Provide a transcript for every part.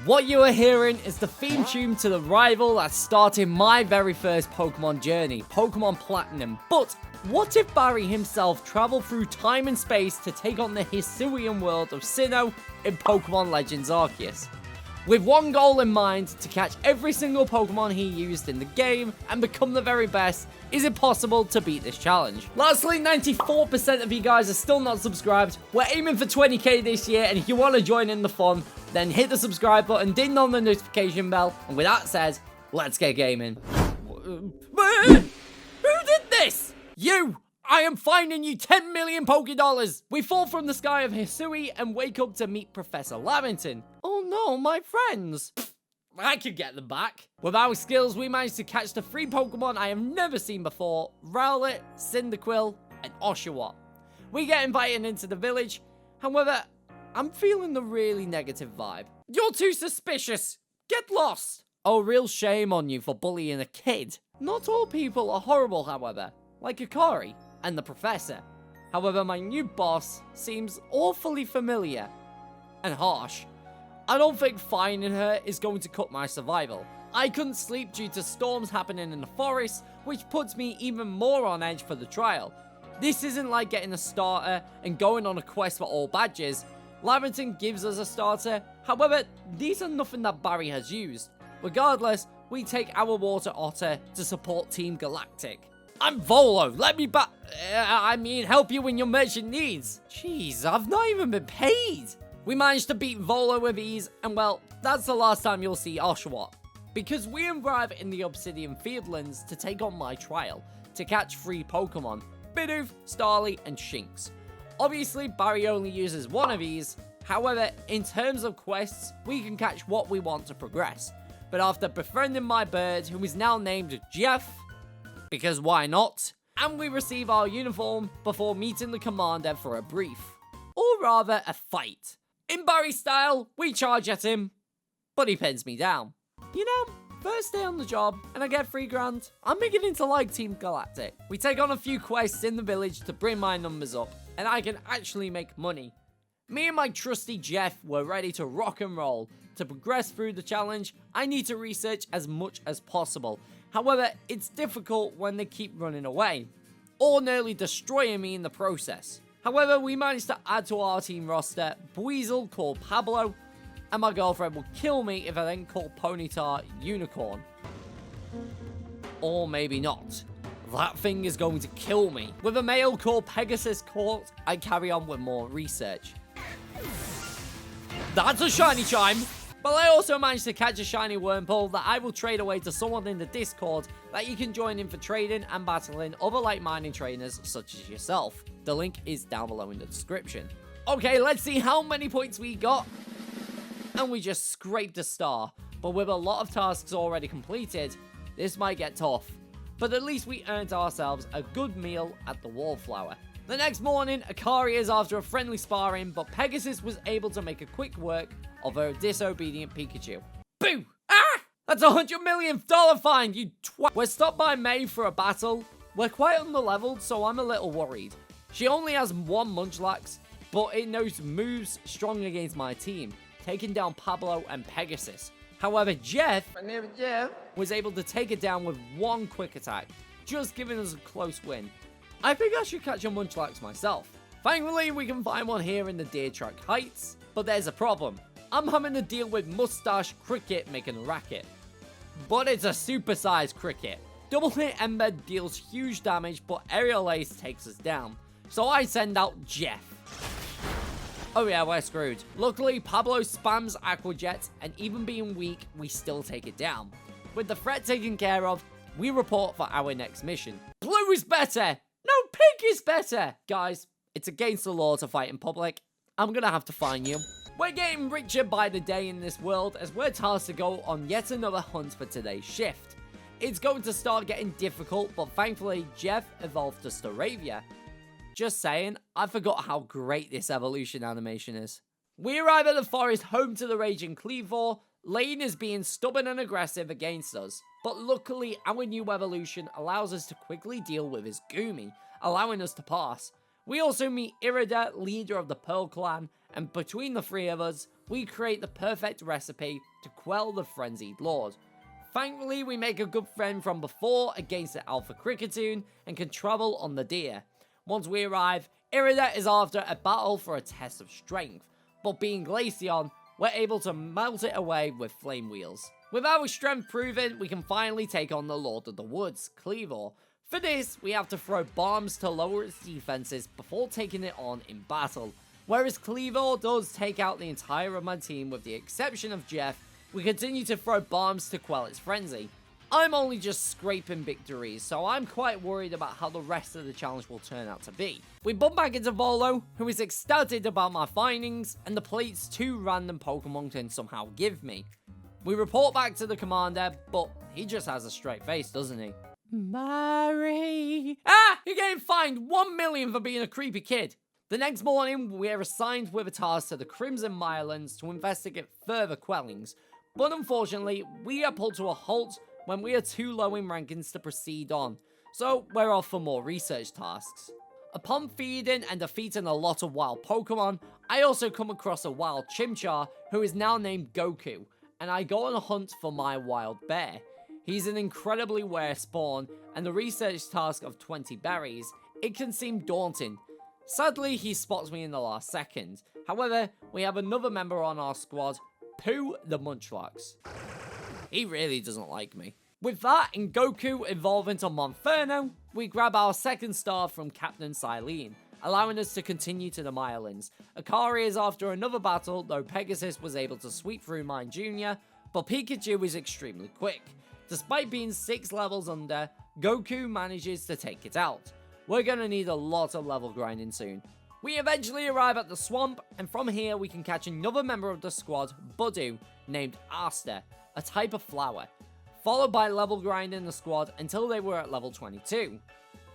What you are hearing is the theme tune to the rival that started my very first Pokemon journey, Pokemon Platinum. But what if Barry himself traveled through time and space to take on the Hisuian world of Sinnoh in Pokemon Legends Arceus? With one goal in mind, to catch every single Pokemon he used in the game and become the very best, is it possible to beat this challenge? Lastly, 94% of you guys are still not subscribed. We're aiming for 20k this year, and if you want to join in the fun, then hit the subscribe button, ding on the notification bell, and with that said, let's get gaming. Who did this? You! I am finding you 10 million Pokedollars! We fall from the sky of Hisui and wake up to meet Professor Lamington. Oh no, my friends! I could get them back. With our skills, we managed to catch the 3 Pokemon I have never seen before: Rowlet, Cyndaquil, and Oshawott. We get invited into the village, however, I'm feeling the really negative vibe. You're too suspicious! Get lost! Oh, real shame on you for bullying a kid. Not all people are horrible, however, like Akari and the Professor. However, my new boss seems awfully familiar and harsh. I don't think finding her is going to cut my survival. I couldn't sleep due to storms happening in the forest, which puts me even more on edge for the trial. This isn't like getting a starter and going on a quest for all badges. Lamington gives us a starter, however, these are nothing that Barry has used. Regardless, we take our water otter to support Team Galactic. I'm Volo, let me help you in your merchant needs. Jeez, I've not even been paid. We managed to beat Volo with ease, and well, that's the last time you'll see Oshawott. Because we arrive in the Obsidian Fieldlands to take on my trial, to catch 3 Pokemon: Bidoof, Starly, and Shinx. Obviously, Barry only uses one of these, however, in terms of quests, we can catch what we want to progress. But after befriending my bird, who is now named Jeff, because why not? And we receive our uniform before meeting the commander for a brief. Or rather, a fight. In Barry style, we charge at him, but he pins me down. You know, first day on the job, and I get 3 grand. I'm beginning to like Team Galactic. We take on a few quests in the village to bring my numbers up, and I can actually make money. Me and my trusty Jeff were ready to rock and roll. To progress through the challenge, I need to research as much as possible. However, it's difficult when they keep running away, or nearly destroying me in the process. However, we managed to add to our team roster Buizel called Pablo, and my girlfriend will kill me if I then call Ponyta Unicorn. Or maybe not. That thing is going to kill me. With a male called Pegasus Court, I carry on with more research. That's a shiny chime! But I also managed to catch a shiny Wurmple that I will trade away to someone in the Discord that you can join in for trading and battling other like-minded trainers such as yourself. The link is down below in the description. Okay, let's see how many points we got. And we just scraped a star. But with a lot of tasks already completed, this might get tough. But at least we earned ourselves a good meal at the Wallflower. The next morning, Akari is after a friendly sparring, but Pegasus was able to make a quick work of her disobedient Pikachu. Boo! Ah! That's $100 million fine, you twat! We're stopped by May for a battle. We're quite underleveled, so I'm a little worried. She only has 1 Munchlax, but it knows moves strong against my team, taking down Pablo and Pegasus. However, Jeff was able to take it down with 1 quick attack, just giving us a close win. I think I should catch a Munchlax myself. Thankfully, we can find one here in the Deer Track Heights, but there's a problem. I'm having to deal with Mustache Cricket making a racket. But it's a super-sized cricket. Double Hit Ember deals huge damage, but Aerial Ace takes us down. So I send out Jeff. Oh yeah, we're screwed. Luckily, Pablo spams Aqua Jet, and even being weak, we still take it down. With the threat taken care of, we report for our next mission. Blue is better! No, pink is better! Guys, it's against the law to fight in public. I'm gonna have to fine you. We're getting richer by the day in this world as we're tasked to go on yet another hunt for today's shift. It's going to start getting difficult, but thankfully Jeff evolved to Staravia. Just saying, I forgot how great this evolution animation is. We arrive at the forest home to the raging Cleavor. Lane is being stubborn and aggressive against us, but luckily our new evolution allows us to quickly deal with his Goomy, allowing us to pass. We also meet Irida, leader of the Pearl Clan, and between the 3 of us, we create the perfect recipe to quell the frenzied lord. Thankfully, we make a good friend from before against the Alpha Cricketune and can travel on the deer. Once we arrive, Irida is after a battle for a test of strength, but being Glaceon, we're able to melt it away with flame wheels. With our strength proven, we can finally take on the Lord of the Woods, Kleavor. For this, we have to throw bombs to lower its defenses before taking it on in battle. Whereas Kleavor does take out the entire of my team with the exception of Jeff, we continue to throw bombs to quell its frenzy. I'm only just scraping victories, so I'm quite worried about how the rest of the challenge will turn out to be. We bump back into Volo, who is ecstatic about my findings, and the plates 2 random Pokemon can somehow give me. We report back to the commander, but he just has a straight face, doesn't he? Mary! Ah! You're getting fined 1 million for being a creepy kid! The next morning, we are assigned with a task to the Crimson Mirelands to investigate further Quellings, but unfortunately, we are pulled to a halt when we are too low in rankings to proceed on, so we're off for more research tasks. Upon feeding and defeating a lot of wild Pokemon, I also come across a wild Chimchar who is now named Goku, and I go on a hunt for my wild bear. He's an incredibly rare spawn, and the research task of 20 berries, it can seem daunting. Sadly, he spots me in the last second. However, we have another member on our squad, Pooh the Munchlax. He really doesn't like me. With that and Goku evolving to Monferno, we grab our second star from Captain Silene, allowing us to continue to the Mirelands. Akari is after another battle, though Pegasus was able to sweep through Mine Jr., but Pikachu is extremely quick. Despite being 6 levels under, Goku manages to take it out. We're gonna need a lot of level grinding soon. We eventually arrive at the swamp, and from here we can catch another member of the squad, Budu, named Aster, a type of flower, followed by level grinding the squad until they were at level 22.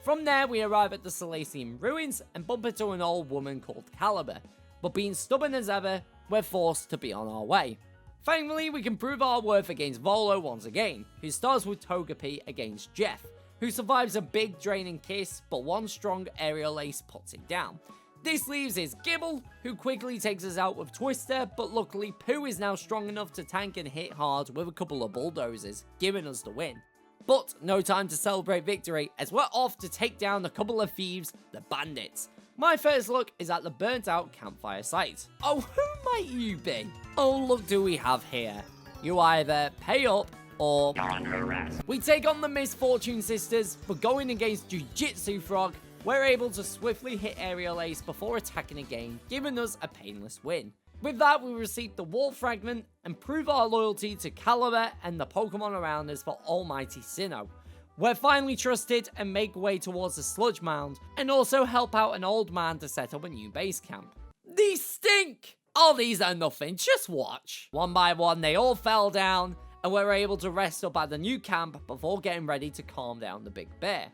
From there we arrive at the Salacian ruins and bump into an old woman called Caliber, but being stubborn as ever, we're forced to be on our way. Thankfully we can prove our worth against Volo once again, who starts with Togepi against Jeff, who survives a big draining kiss, but one strong aerial ace puts it down. This leaves his Gibble, who quickly takes us out with Twister, but luckily Pooh is now strong enough to tank and hit hard with a couple of bulldozers, giving us the win. But no time to celebrate victory, as we're off to take down a couple of thieves, the bandits. My first look is at the burnt out campfire site. Oh, who might you be? Oh, look who we have here. You either pay up or you're under arrest. We take on the Misfortune Sisters, but going against Jiu-Jitsu Frog, we're able to swiftly hit Aerial Ace before attacking again, giving us a painless win. With that, we receive the Wall Fragment and prove our loyalty to Caliber and the Pokemon around us for Almighty Sinnoh. We're finally trusted and make way towards the Sludge Mound, and also help out an old man to set up a new base camp. These stink! Oh, these are nothing, just watch. One by one, they all fell down, and we're able to rest up at the new camp before getting ready to calm down the big bear.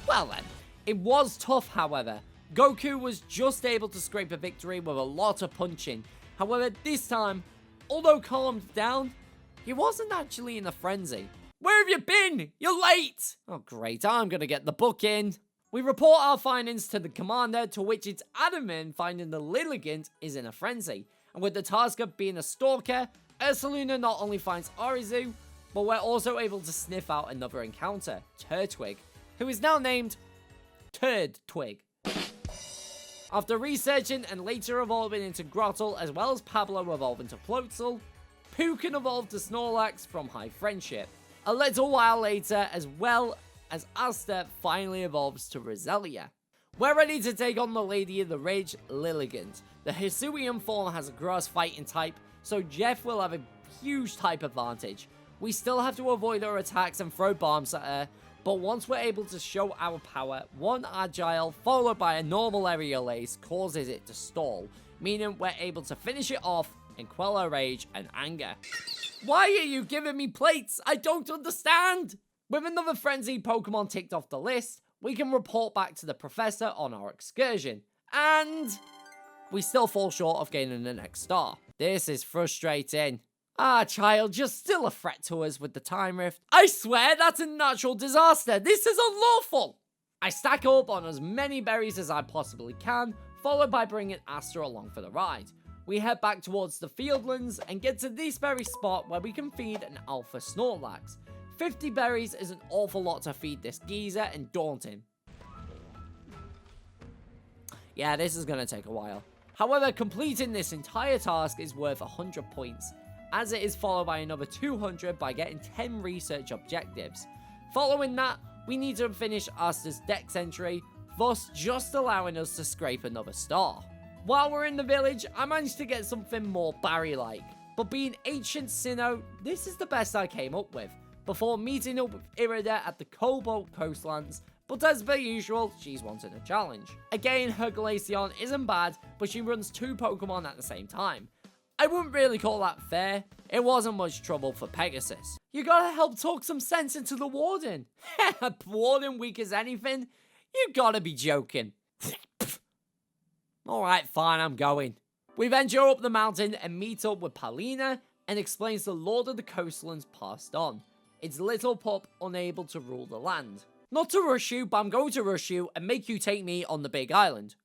Well then, it was tough however. Goku was just able to scrape a victory with a lot of punching. However, this time, although calmed down, he wasn't actually in a frenzy. Where have you been? You're late! Oh great, I'm gonna get the book in. We report our findings to the commander, to which it's adamant finding the Lilligant is in a frenzy. And with the task of being a stalker, Ursaluna not only finds Arizu, but we're also able to sniff out another encounter, Turtwig, who is now named Turd Twig. After researching and later evolving into Grottle, as well as Pablo evolving to Floatzel, Pooh can evolve to Snorlax from High Friendship. A little while later, as well as Aster finally evolves to Roselia. We're ready to take on the Lady of the Ridge, Lilligant. The Hisuian form has a grass fighting type, so Jeff will have a huge type advantage. We still have to avoid her attacks and throw bombs at her, but once we're able to show our power, one agile followed by a normal aerial ace causes it to stall, meaning we're able to finish it off and quell her rage and anger. Why are you giving me plates? I don't understand! With another frenzied Pokemon ticked off the list, we can report back to the professor on our excursion, and we still fall short of gaining the next star. This is frustrating. Ah, child, you're still a threat to us with the time rift. I swear that's a natural disaster. This is unlawful. I stack up on as many berries as I possibly can, followed by bringing Aster along for the ride. We head back towards the Fieldlands and get to this very spot where we can feed an Alpha Snorlax. 50 berries is an awful lot to feed this geezer and daunting. Yeah, this is going to take a while. However, completing this entire task is worth 100 points, as it is followed by another 200 by getting 10 research objectives. Following that, we need to finish Aster's Dex entry, thus just allowing us to scrape another star. While we're in the village, I managed to get something more Barry-like, but being ancient Sinnoh, this is the best I came up with, before meeting up with Irida at the Cobalt Coastlands, but as per usual, she's wanting a challenge. Again, her Glaceon isn't bad, but she runs 2 Pokemon at the same time. I wouldn't really call that fair. It wasn't much trouble for Pegasus. You gotta help talk some sense into the Warden. Warden weak as anything? You gotta be joking. Alright, fine, I'm going. We venture up the mountain and meet up with Palina and explains the Lord of the Coastlands passed on. It's little pup unable to rule the land. Not to rush you, but I'm going to rush you and make you take me on the big island.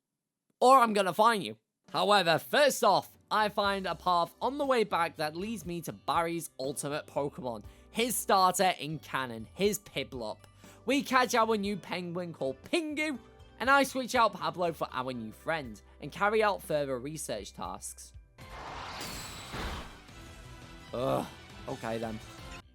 Or I'm gonna find you. However, first off, I find a path on the way back that leads me to Barry's ultimate Pokemon. His starter in canon, his Piplup. We catch our new penguin called Pingu, and I switch out Pablo for our new friend, and carry out further research tasks. Ugh, okay then.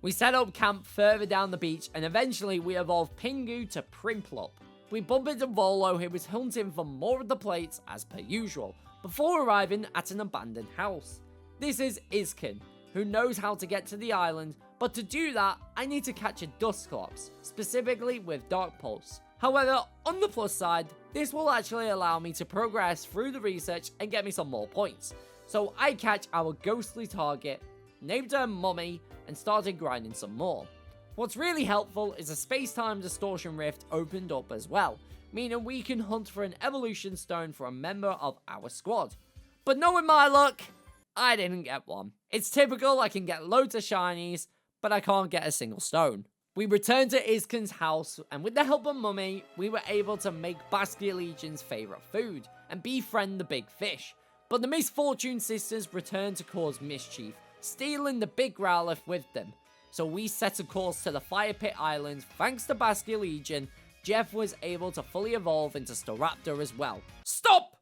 We set up camp further down the beach, and eventually we evolve Pingu to Prinplup. We bump into Volo, who was hunting for more of the plates as per usual, before arriving at an abandoned house. This is Iskin, who knows how to get to the island, but to do that, I need to catch a Dusclops, specifically with Dark Pulse. However, on the plus side, this will actually allow me to progress through the research and get me some more points. So I catch our ghostly target, named her Mummy, and started grinding some more. What's really helpful is a space-time distortion rift opened up as well, meaning we can hunt for an evolution stone for a member of our squad. But knowing my luck, I didn't get one. It's typical, I can get loads of shinies, but I can't get a single stone. We returned to Iskin's house, and with the help of Mummy, we were able to make Basculegion's favourite food, and befriend the big fish. But the Misfortune sisters returned to cause mischief, stealing the big Growlithe with them. So we set a course to the Fire Pit Islands. Thanks to Basculegion, Jeff was able to fully evolve into Staraptor as well. Stop!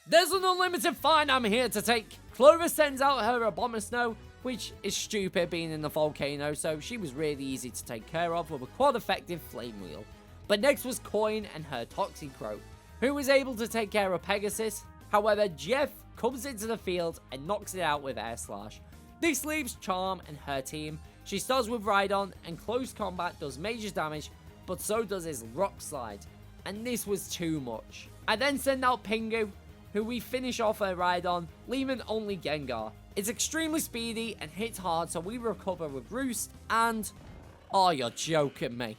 There's an unlimited fine I'm here to take. Clover sends out her Abomasnow, which is stupid being in the volcano, so she was really easy to take care of with a quad effective Flame Wheel. But next was Coin and her Toxicroak, who was able to take care of Pegasus. However, Jeff comes into the field and knocks it out with Air Slash. This leaves Charm and her team. She starts with Rhydon, and close combat does major damage, but so does his Rock Slide, and this was too much. I then send out Pingu, who we finish off her Rhydon, leaving only Gengar. It's extremely speedy and hits hard, so we recover with Roost, and... oh, you're joking me.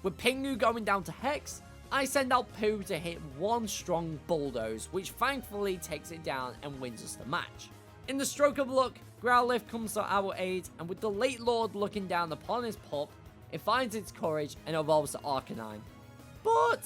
With Pingu going down to Hex, I send out Pooh to hit one strong Bulldoze, which thankfully takes it down and wins us the match. In the stroke of luck, Growlithe comes to our aid, and with the late Lord looking down upon his pup, it finds its courage and evolves to Arcanine. But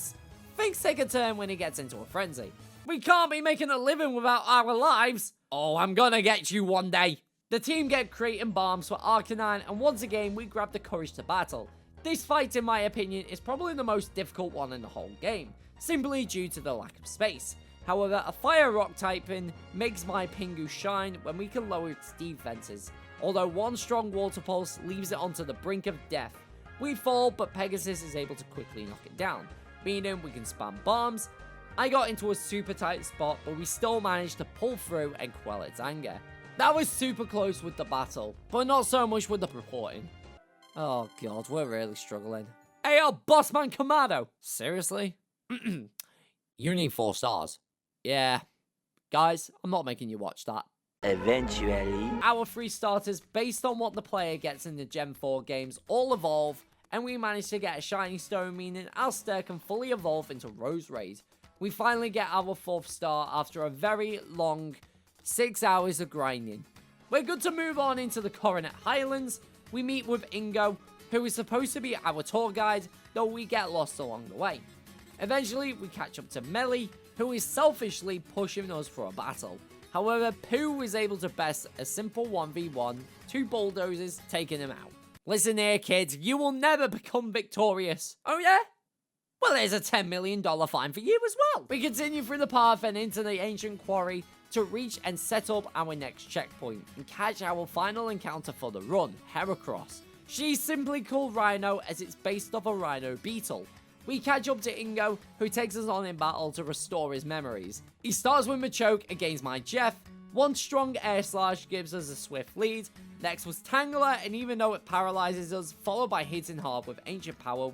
things take a turn when he gets into a frenzy. We can't be making a living without our lives. Oh, I'm gonna get you one day. The team get creating bombs for Arcanine, and once again we grab the courage to battle. This fight, in my opinion, is probably the most difficult one in the whole game, simply due to the lack of space. However, a Fire Rock typing makes my Pingu shine when we can lower its defenses, although one strong Water Pulse leaves it onto the brink of death. We fall, but Pegasus is able to quickly knock it down, meaning we can spam bombs. I got into a super tight spot, but we still managed to pull through and quell its anger. That was super close with the battle, but not so much with the reporting. Oh god, we're really struggling. Hey, Bossman Kamado! Seriously? You need 4 stars. Yeah. Guys, I'm not making you watch that. Eventually. Our 3 starters, based on what the player gets in the Gen 4 games, all evolve, and we managed to get a shiny stone, meaning Alster can fully evolve into Roserade. We finally get our 4th star after a very long 6 hours of grinding. We're good to move on into the Coronet Highlands. We meet with Ingo, who is supposed to be our tour guide, though we get lost along the way. Eventually, we catch up to Melly, who is selfishly pushing us for a battle. However, Pooh is able to best a simple 1v1, 2 bulldozers taking him out. Listen here, kids, you will never become victorious. Oh yeah? Well, there's a $10 million fine for you as well. We continue through the path and into the ancient quarry to reach and set up our next checkpoint and catch our final encounter for the run, Heracross. She's simply called Rhino as it's based off a rhino beetle. We catch up to Ingo, who takes us on in battle to restore his memories. He starts with Machoke against my Jeff. One strong air slash gives us a swift lead. Next was Tangler, and even though it paralyzes us, followed by hitting hard with ancient power,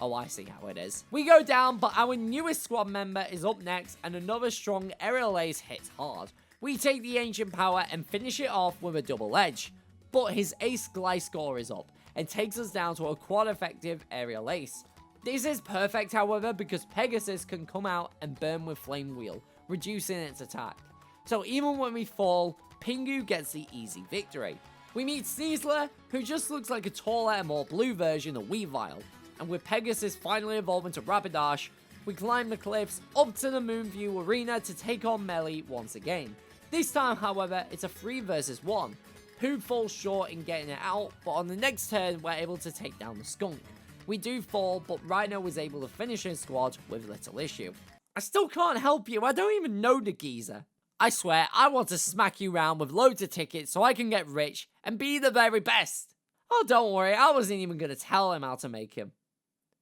oh, I see how it is. We go down, but our newest squad member is up next, and another strong aerial ace hits hard. We take the ancient power and finish it off with a double edge. But his ace Gliscor is up, and takes us down to a quad effective aerial ace. This is perfect, however, because Pegasus can come out and burn with Flame Wheel, reducing its attack. So even when we fall, Pingu gets the easy victory. We meet Sneasler, who just looks like a taller and more blue version of Weavile. And with Pegasus finally evolving to Rapidash, we climb the cliffs up to the Moonview Arena to take on Melee once again. This time, however, it's a 3 versus 1. Pooh falls short in getting it out, but on the next turn, we're able to take down the skunk. We do fall, but Rhino was able to finish his squad with little issue. I still can't help you, I don't even know the geezer. I swear, I want to smack you round with loads of tickets so I can get rich and be the very best. Oh, don't worry, I wasn't even going to tell him how to make him.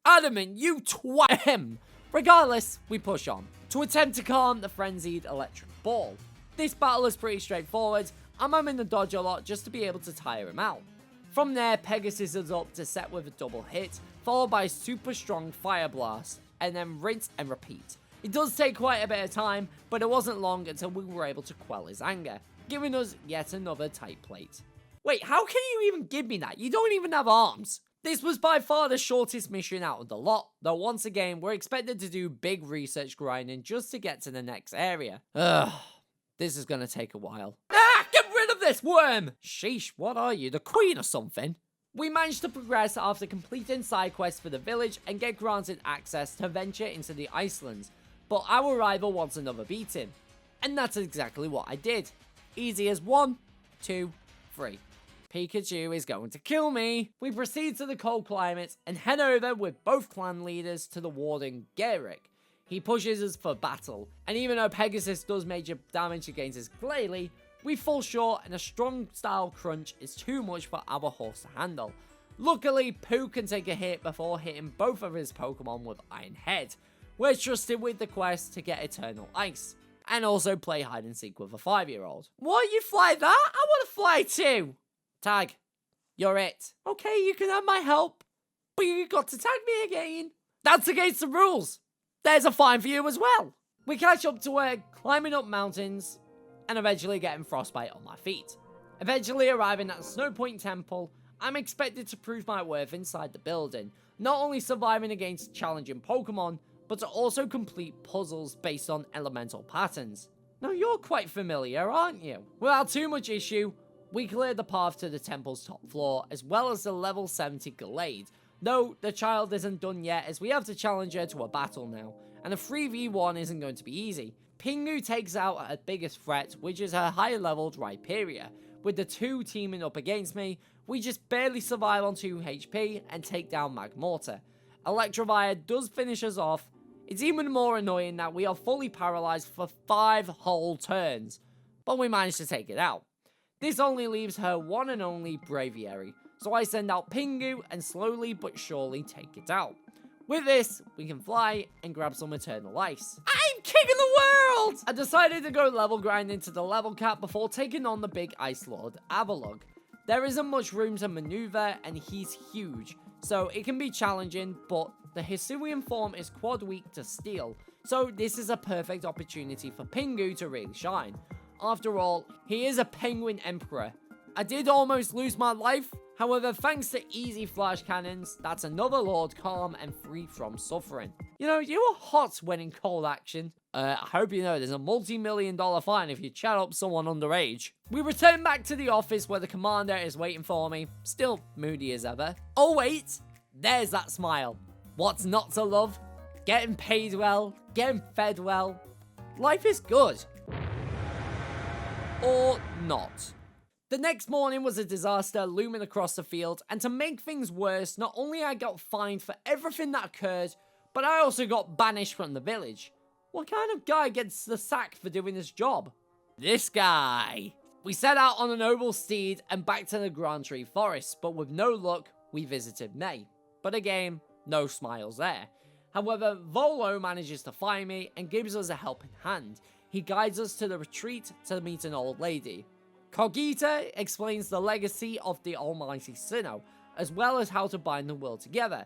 Adamant, you twat him! Regardless, we push on, to attempt to calm the frenzied electric ball. This battle is pretty straightforward, I'm in the dodge a lot just to be able to tire him out. From there, Pegasus is up to set with a double hit, followed by super strong Fire Blast, and then rinse and repeat. It does take quite a bit of time, but it wasn't long until we were able to quell his anger, giving us yet another type plate. Wait, how can you even give me that? You don't even have arms! This was by far the shortest mission out of the lot, though once again, we're expected to do big research grinding just to get to the next area. Ugh, this is gonna take a while. Get rid of this worm! Sheesh, what are you, the queen or something? We managed to progress after completing side quests for the village and get granted access to venture into the Icelands, but our rival wants another beating. And that's exactly what I did. Easy as 1, 2, 3. Pikachu is going to kill me. We proceed to the cold climate and head over with both clan leaders to the warden Garrick. He pushes us for battle, and even though Pegasus does major damage against his Glalie, we fall short and a strong style crunch is too much for our horse to handle. Luckily, Pooh can take a hit before hitting both of his Pokemon with Iron Head. We're trusted with the quest to get Eternal Ice, and also play hide and seek with a 5-year-old. What, you fly that? I want to fly too! Tag, you're it. Okay, you can have my help, but you got to tag me again. That's against the rules. There's a fine for you as well. We catch up to her, climbing up mountains, and eventually getting frostbite on my feet. Eventually arriving at the Snow Point Temple, I'm expected to prove my worth inside the building, not only surviving against challenging Pokemon, but to also complete puzzles based on elemental patterns. Now you're quite familiar, aren't you? Without too much issue, we cleared the path to the temple's top floor, as well as the level 70 Glade. Though, the child isn't done yet, as we have to challenge her to a battle now, and a 3v1 isn't going to be easy. Pingu takes out her biggest threat, which is her high-leveled Rhyperior. With the two teaming up against me, we just barely survive on 2 HP and take down Magmortar. Electivire does finish us off. It's even more annoying that we are fully paralyzed for 5 whole turns, but we managed to take it out. This only leaves her one and only Braviary, so I send out Pingu and slowly but surely take it out. With this, we can fly and grab some Eternal Ice. I'm king of the world! I decided to go level grinding to the level cap before taking on the big Ice Lord, Avalugg. There isn't much room to maneuver and he's huge, so it can be challenging, but the Hisuian form is quad weak to steel, so this is a perfect opportunity for Pingu to really shine. After all, he is a penguin emperor. I did almost lose my life, however, thanks to easy flash cannons, that's another Lord calm and free from suffering. You know, you are hot when in cold action. I hope you know there's a multi-million-dollar fine if you chat up someone underage. We return back to the office where the commander is waiting for me, still moody as ever. Oh wait, there's that smile. What's not to love? getting paid well, getting fed well. Life is good. Or not. The next morning was a disaster looming across the field, and to make things worse, not only I got fined for everything that occurred, but I also got banished from the village. What kind of guy gets the sack for doing this job? This guy. We set out on a noble steed and back to the Grand Tree Forest, but with no luck, we visited May. But again, no smiles there. However, Volo manages to find me and gives us a helping hand. He guides us to the retreat to meet an old lady. Cogita explains the legacy of the almighty Sinnoh, as well as how to bind the world together.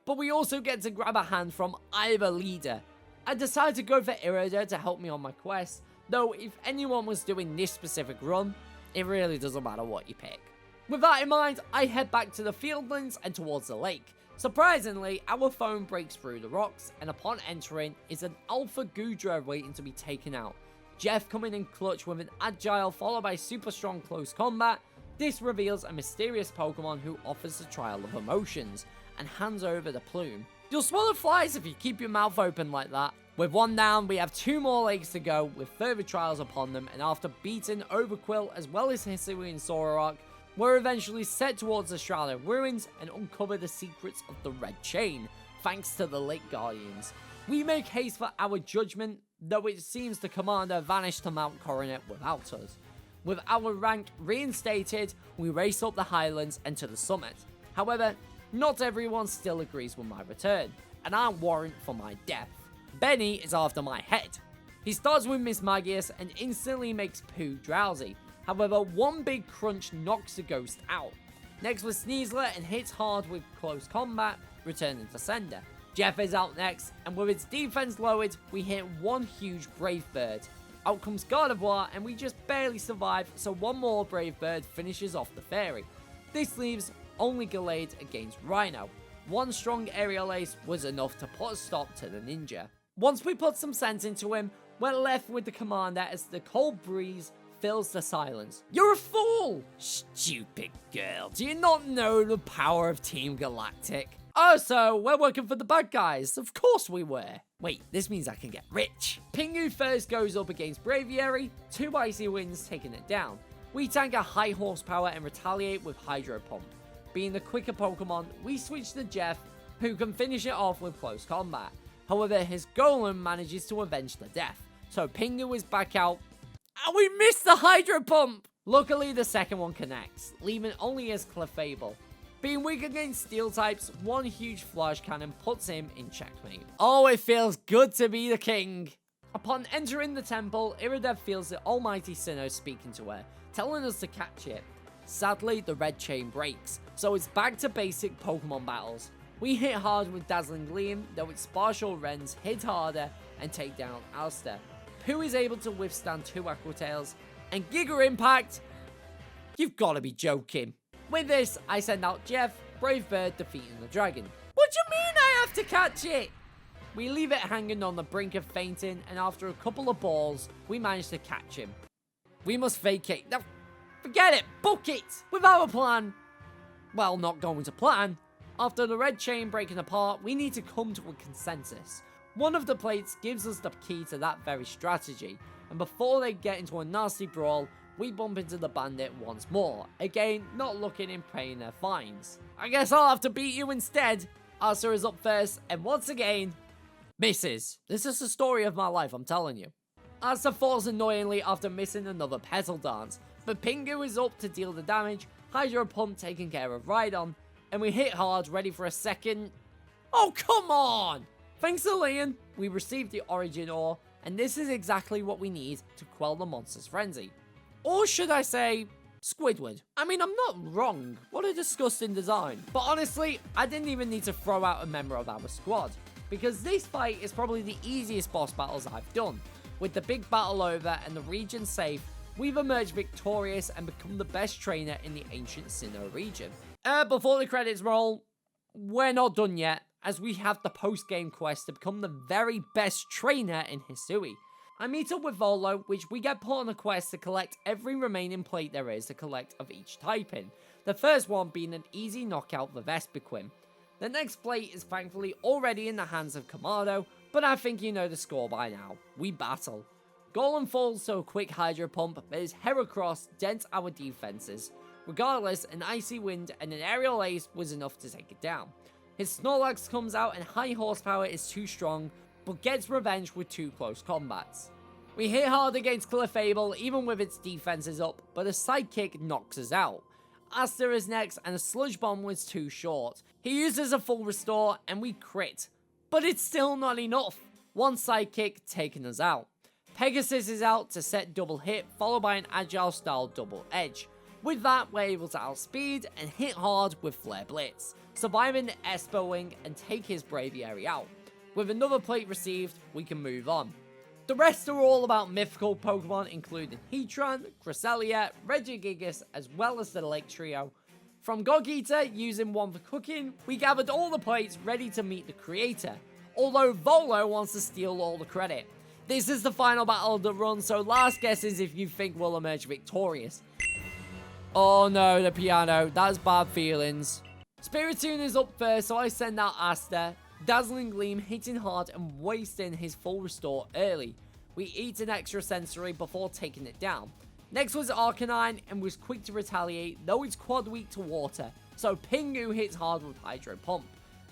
But we also get to grab a hand from either leader. I decided to go for Irida to help me on my quest, though if anyone was doing this specific run, it really doesn't matter what you pick. With that in mind, I head back to the fieldlands and towards the lake. Surprisingly, our phone breaks through the rocks, and upon entering is an Alpha Gudra waiting to be taken out. Jeff coming in clutch with an agile followed by super strong close combat. This reveals a mysterious Pokemon who offers the trial of emotions and hands over the plume. You'll swallow flies if you keep your mouth open like that. With one down, we have 2 more lakes to go with further trials upon them, and after beating Overquill as well as Hisui and Sororock, we're eventually set towards the Shrouded Ruins and uncover the secrets of the Red Chain, thanks to the Lake Guardians. We make haste for our judgment, though it seems the commander vanished to Mount Coronet without us. With our rank reinstated, we race up the highlands and to the summit. However, not everyone still agrees with my return, and I warrant for my death. Benny is after my head. He starts with Miss Magius and instantly makes Pooh drowsy. However, one big crunch knocks the ghost out. Next was Sneasler and hits hard with close combat, returning to sender. Jeff is out next, and with its defense lowered, we hit one huge Brave Bird. Out comes Gardevoir, and we just barely survive, so one more Brave Bird finishes off the fairy. This leaves only Gallade against Rhino. One strong aerial ace was enough to put a stop to the ninja. Once we put some sense into him, we're left with the commander as the cold breeze fills the silence. You're a fool! Stupid girl, do you not know the power of Team Galactic? Oh, so we're working for the bad guys. Of course we were. Wait, this means I can get rich. Pingu first goes up against Braviary, 2 icy winds taking it down. We tank a high horsepower and retaliate with Hydro Pump. Being the quicker Pokemon, we switch to Jeff, who can finish it off with close combat. However, his Golem manages to avenge the death, so Pingu is back out, and we missed the Hydro Pump! Luckily, the second one connects, leaving only his Clefable. Being weak against steel types, one huge Flash Cannon puts him in checkmate. Oh, it feels good to be the king! Upon entering the temple, Irida feels the almighty Sinnoh speaking to her, telling us to catch it. Sadly, the red chain breaks, so it's back to basic Pokemon battles. We hit hard with Dazzling Gleam, though its Sparshal Wrens hit harder and take down Alster. Pooh is able to withstand 2 Aqua Tails, and Giga Impact? You've got to be joking. With this, I send out Jeff, Brave Bird defeating the dragon. What do you mean I have to catch it? We leave it hanging on the brink of fainting, and after a couple of balls, we manage to catch him. We must vacate. No, forget it, book it! Without a plan. Well, not going to plan. After the red chain breaking apart, we need to come to a consensus. One of the plates gives us the key to that very strategy, and before they get into a nasty brawl, we bump into the bandit once more, again not looking in paying their fines. I guess I'll have to beat you instead. Arthur is up first, and once again, misses. This is the story of my life, I'm telling you. Arthur falls annoyingly after missing another Petal Dance, but Pingu is up to deal the damage, Hydro Pump taking care of Rhydon, and we hit hard, ready for a second. Oh, come on! Thanks to Leon, we received the Origin Ore, and this is exactly what we need to quell the monster's frenzy. Or should I say, Squidward. I mean, I'm not wrong. What a disgusting design. But honestly, I didn't even need to throw out a member of our squad, because this fight is probably the easiest boss battles I've done. With the big battle over and the region safe, we've emerged victorious and become the best trainer in the ancient Sinnoh region. Before the credits roll, we're not done yet, as we have the post-game quest to become the very best trainer in Hisui. I meet up with Volo, which we get put on a quest to collect every remaining plate there is to collect of each typing. The first one being an easy knockout for Vespiquen. The next plate is thankfully already in the hands of Kamado, but I think you know the score by now. We battle. Golem falls to a quick Hydro Pump, but his Heracross dents our defenses. Regardless, an Icy Wind and an Aerial Ace was enough to take it down. His Snorlax comes out and high horsepower is too strong, but gets revenge with 2 close combats. We hit hard against Clefable even with its defenses up, but a Sidekick knocks us out. Aster is next and a Sludge Bomb was too short. He uses a full restore and we crit. But it's still not enough. One Sidekick taking us out. Pegasus is out to set double hit, followed by an agile style double edge. With that, we're able to outspeed and hit hard with Flare Blitz, surviving the Esper Wing and take his Braviary out. With another plate received, we can move on. The rest are all about mythical Pokemon, including Heatran, Cresselia, Regigigas, as well as the Lake Trio. From Gogeeter, using one for cooking, we gathered all the plates ready to meet the creator, although Volo wants to steal all the credit. This is the final battle of the run, so last guesses if you think we'll emerge victorious. Oh no, the piano, that's bad feelings. Spiritomb is up first, so I send out Aster. Dazzling Gleam hitting hard and wasting his full restore early. We eat an extra sensory before taking it down. Next was Arcanine and was quick to retaliate, though it's quad weak to water, so Pingu hits hard with Hydro Pump.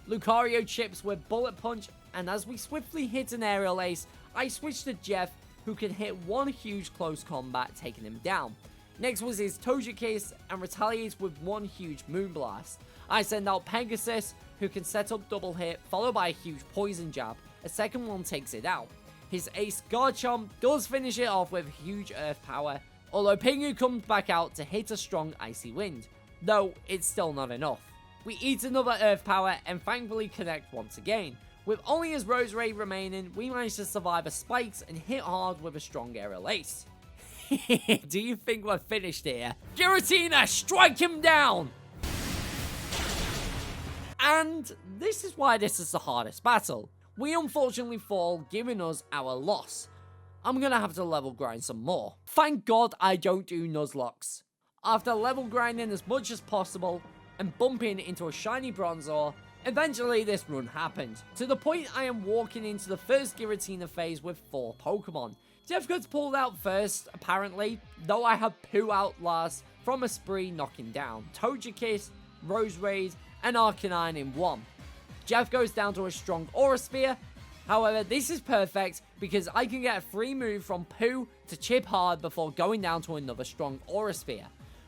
Lucario chips with Bullet Punch, and as we swiftly hit an Aerial Ace, I switch to Jeff, who can hit one huge close combat, taking him down. Next was his Togekiss and retaliates with one huge Moonblast. I send out Pegasus, who can set up double hit, followed by a huge Poison Jab. A second one takes it out. His Ace Garchomp does finish it off with huge Earth Power, although Pingu comes back out to hit a strong Icy Wind, though it's still not enough. We eat another Earth Power and thankfully connect once again. With only his Roserade remaining, we manage to survive a Spikes and hit hard with a strong Aerial Ace. Do you think we're finished here? Giratina, strike him down! And this is why this is the hardest battle. We unfortunately fall, giving us our loss. I'm gonna have to level grind some more. Thank God I don't do Nuzlocke. After level grinding as much as possible and bumping into a shiny Bronzor, eventually this run happened, to the point I am walking into the first Giratina phase with 4 Pokemon. Jeff gets pulled out first, apparently, though I have Pooh out last from a spree knocking down Togekiss, Roserade, and Arcanine in one. Jeff goes down to a strong Aura Sphere. However, this is perfect because I can get a free move from Pooh to chip hard before going down to another strong Aura Sphere.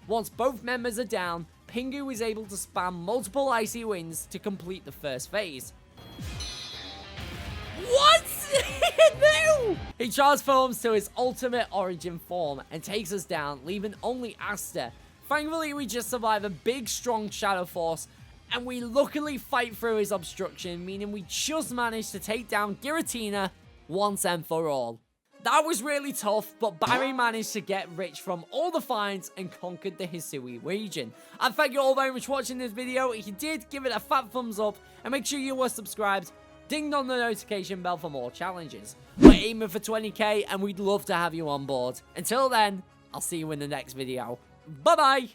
Once both members are down, Pingu is able to spam multiple Icy Winds to complete the first phase. What? No! He transforms to his ultimate origin form and takes us down, leaving only Aster. Thankfully, we just survive a big, strong Shadow Force, and we luckily fight through his obstruction, meaning we just managed to take down Giratina once and for all. That was really tough, but Barry managed to get rich from all the finds and conquered the Hisui region. I thank you all very much for watching this video. If you did, give it a fat thumbs up, and make sure you were subscribed. Ding on the notification bell for more challenges. We're aiming for 20k, and we'd love to have you on board. Until then, I'll see you in the next video. Bye-bye!